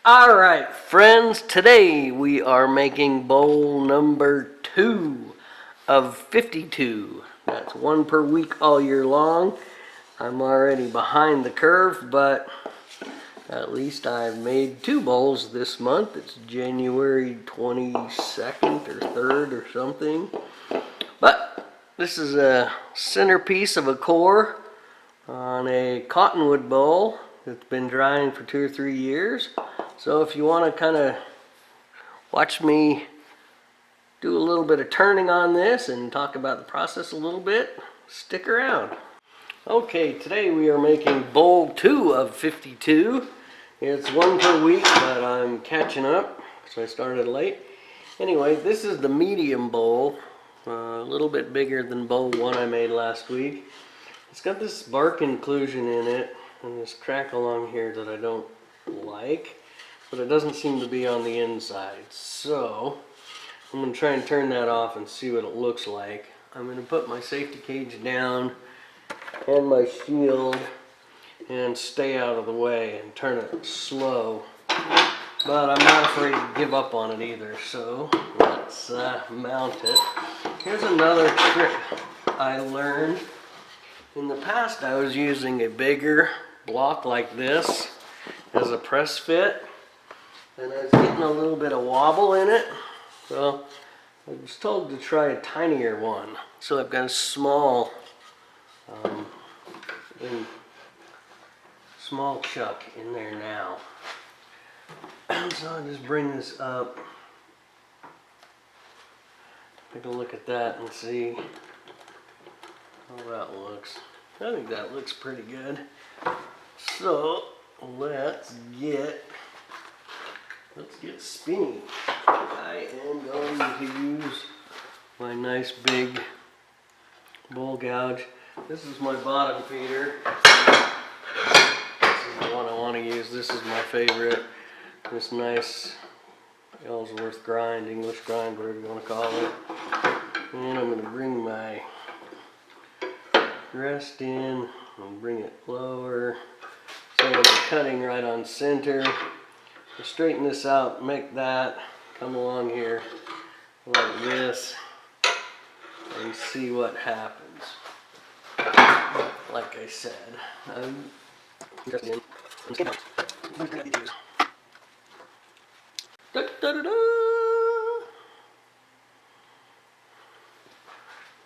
Alright friends, today we are making bowl number 2 of 52. That's one per week all year long. I'm already behind the curve, but at least I've made 2 bowls this month. It's January 22nd or 3rd or something. But this is a centerpiece of a core on a Cottonwood bowl that's been drying for 2 or 3 years. So if you want to kind of watch me do a little bit of turning on this and talk about the process a little bit, stick around. Okay, today we are making bowl 2 of 52. It's one per week, but I'm catching up, so I started late. Anyway, this is the medium bowl, a little bit bigger than bowl 1 I made last week. It's got this bark inclusion in it and this crack along here that I don't like, but it doesn't seem to be on the inside. So I'm going to try and turn that off and see what it looks like. I'm going to put my safety cage down and my shield and stay out of the way and turn it slow. But I'm not afraid to give up on it either, so let's mount it. Here's another trick I learned. In the past I was using a bigger block like this as a press fit, and I was getting a little bit of wobble in it. So I was told to try a tinier one. So I've got a small chuck in there now. So I'll just bring this up, take a look at that and see how that looks. I think that looks pretty good. So let's get spinning. I am going to use my nice big bowl gouge. This is my bottom feeder. This is the one I want to use. This is my favorite. This nice Ellsworth grind, English grind, whatever you want to call it. And I'm going to bring my rest in and bring it lower. So I'm cutting right on center. I'll straighten this out, make that come along here like this, and see what happens. Like I said, I'm just in. Da, da, da, da.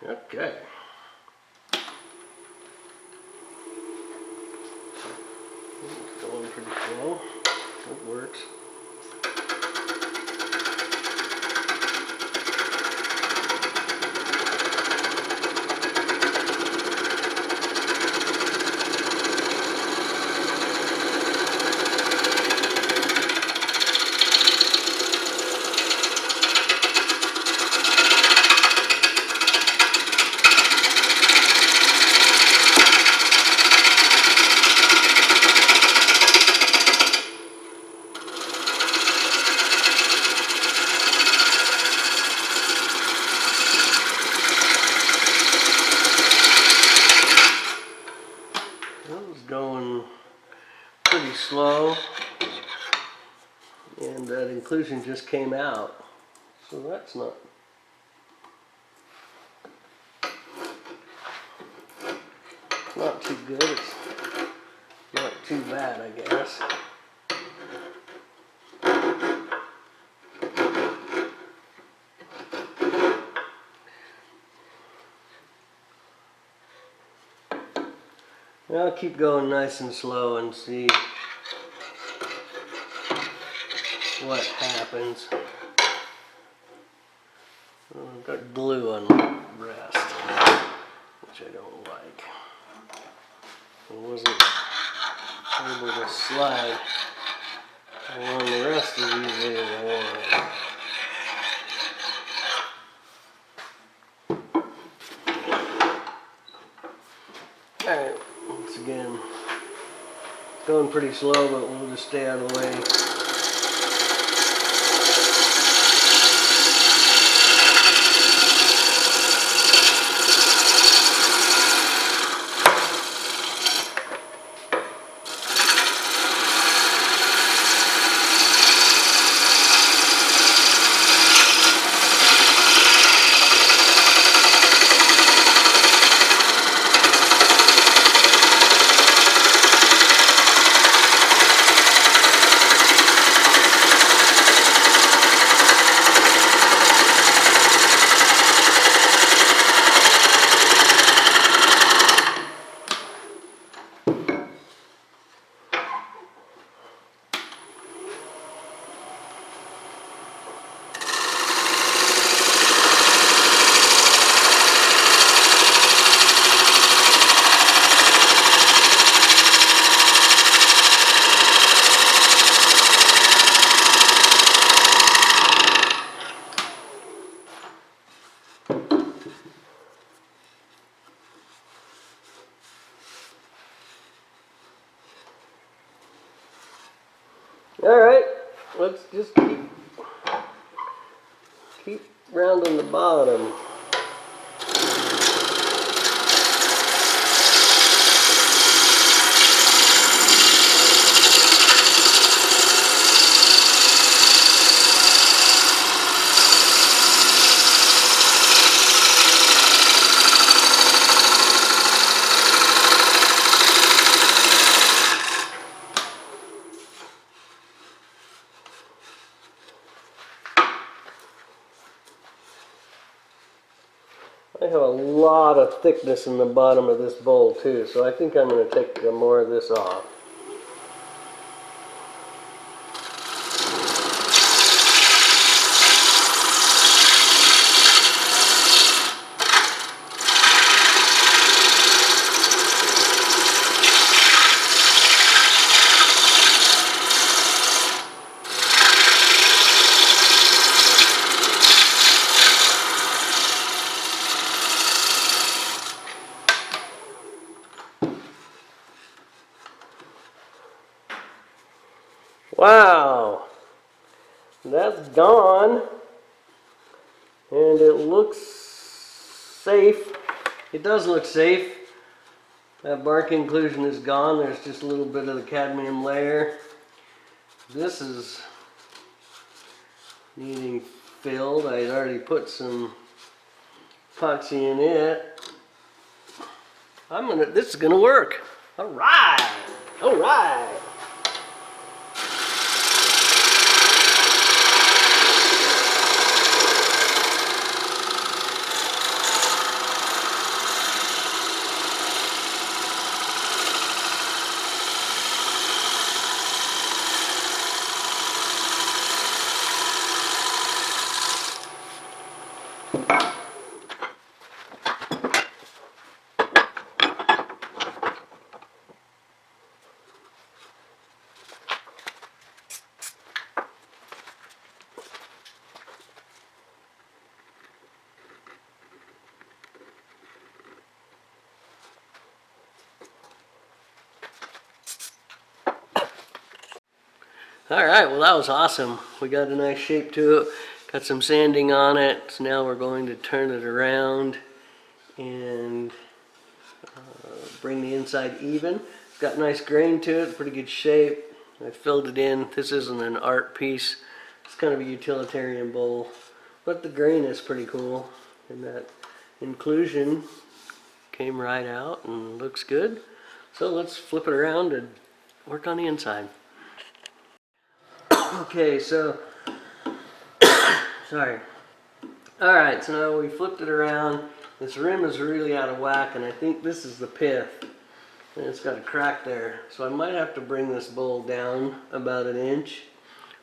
Okay. It's going pretty slow. It works. Going pretty slow, and that inclusion just came out, so that's not too good. It's not too bad, I guess. I'll keep going nice and slow and see what happens. I've got glue on my rest, which I don't like. I wasn't able to slide along the rest as easily as I wanted. Alright, once again, it's going pretty slow, but we'll just stay out of the way. All right, let's just keep rounding the bottom. I have a lot of thickness in the bottom of this bowl too, so I think I'm going to take more of this off. Wow, that's gone, and it looks safe. It does look safe. That bark inclusion is gone. There's just a little bit of the cadmium layer. This is needing filled. I had already put some epoxy in it. This is gonna work. All right, all right. All right, well that was awesome. We got a nice shape to it, got some sanding on it, so now we're going to turn it around and bring the inside even. It's got nice grain to it, pretty good shape. I filled it in. This isn't an art piece, it's kind of a utilitarian bowl, but the grain is pretty cool, and that inclusion came right out and looks good. So let's flip it around and work on the inside. Okay, so, sorry. Alright, so now we flipped it around. This rim is really out of whack, and I think this is the pith. And it's got a crack there. So I might have to bring this bowl down about an inch,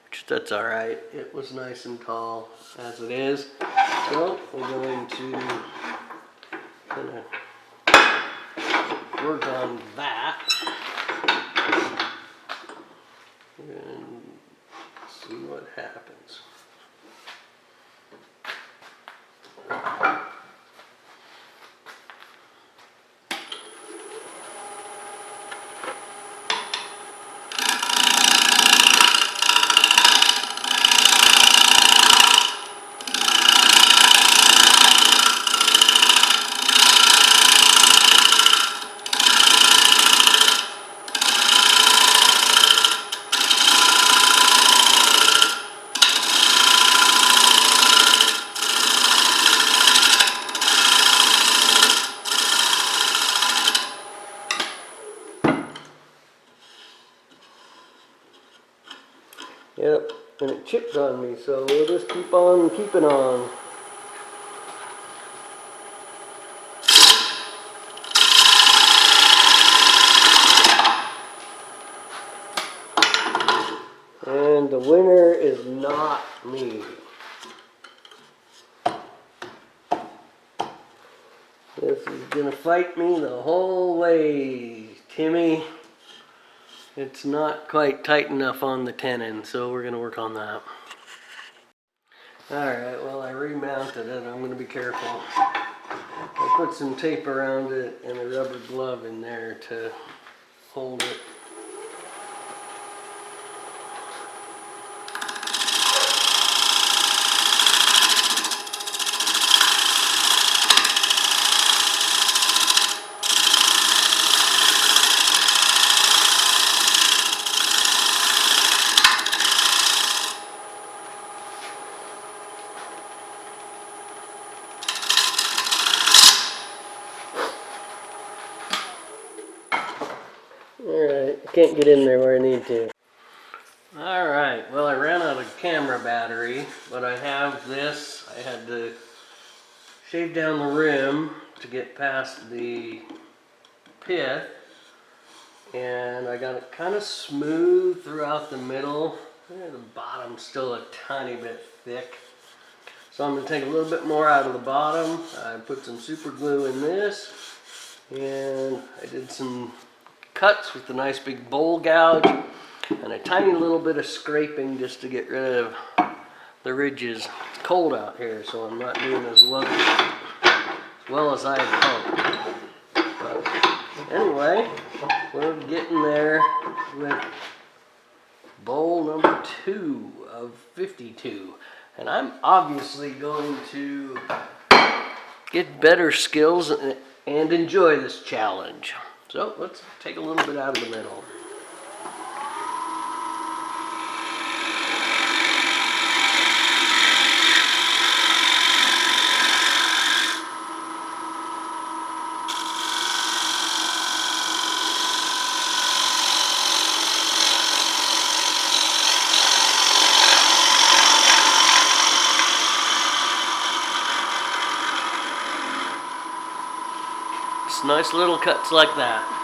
which that's alright. It was nice and tall as it is. So we're going to work on that. And see what happens. Yep, and it chipped on me, so we'll just keep on keeping on. And the winner is not me. This is gonna fight me the whole way, Timmy. It's not quite tight enough on the tenon, so we're going to work on that. Alright, well I remounted it. I'm going to be careful. I put some tape around it and a rubber glove in there to hold it. can't get in there where I need to. Alright, well I ran out of camera battery, but I have this. I had to shave down the rim to get past the pith, and I got it kind of smooth throughout the middle. The bottom's still a tiny bit thick. So I'm going to take a little bit more out of the bottom. I put some super glue in this, and I did some cuts with a nice big bowl gouge and a tiny little bit of scraping just to get rid of the ridges. It's cold out here, so I'm not doing as well as I had hoped. But anyway, we're getting there with bowl number 2 of 52. And I'm obviously going to get better skills and enjoy this challenge. So let's take a little bit out of the middle. Just nice little cuts like that.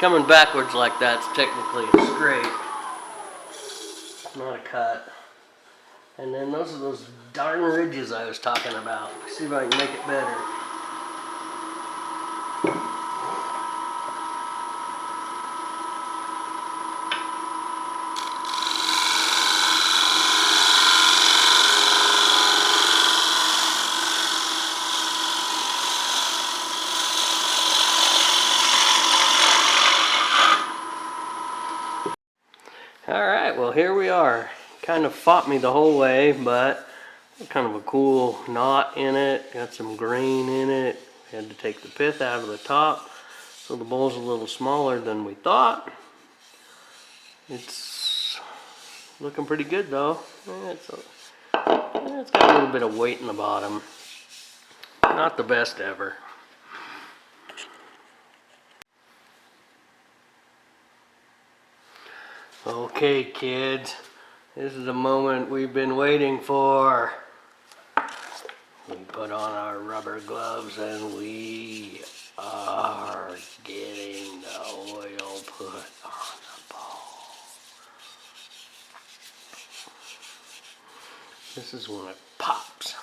Coming backwards like that's technically a straight, not a cut. And then those are those darn ridges I was talking about. See if I can make it better. Alright, well here we are. Kind of fought me the whole way, but kind of a cool knot in it. Got some grain in it. Had to take the pith out of the top. So the bowl's a little smaller than we thought. It's looking pretty good though. It's got a little bit of weight in the bottom. Not the best ever. Okay, kids, this is the moment we've been waiting for. We put on our rubber gloves and we are getting the oil put on the bowl. This is when it pops.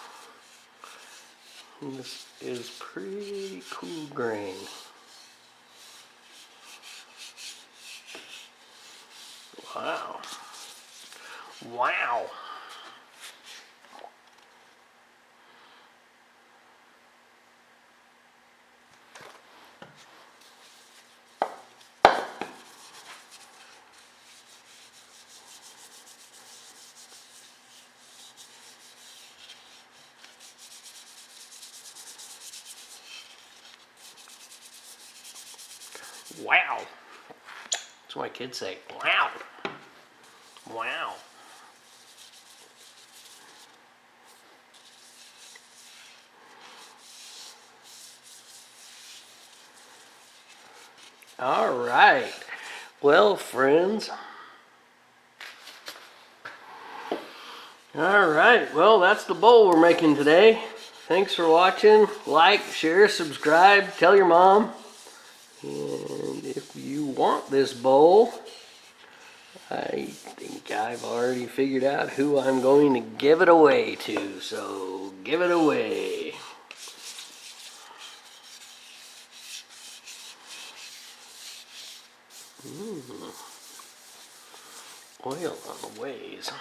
And this is pretty cool grain. Wow. Wow. Wow. That's what my kids say. Wow. Wow. All right. Well, friends. All right. Well, that's the bowl we're making today. Thanks for watching. Like, share, subscribe, tell your mom. And if you want this bowl, I think I've already figured out who I'm going to give it away to. So give it away. Oil on the ways.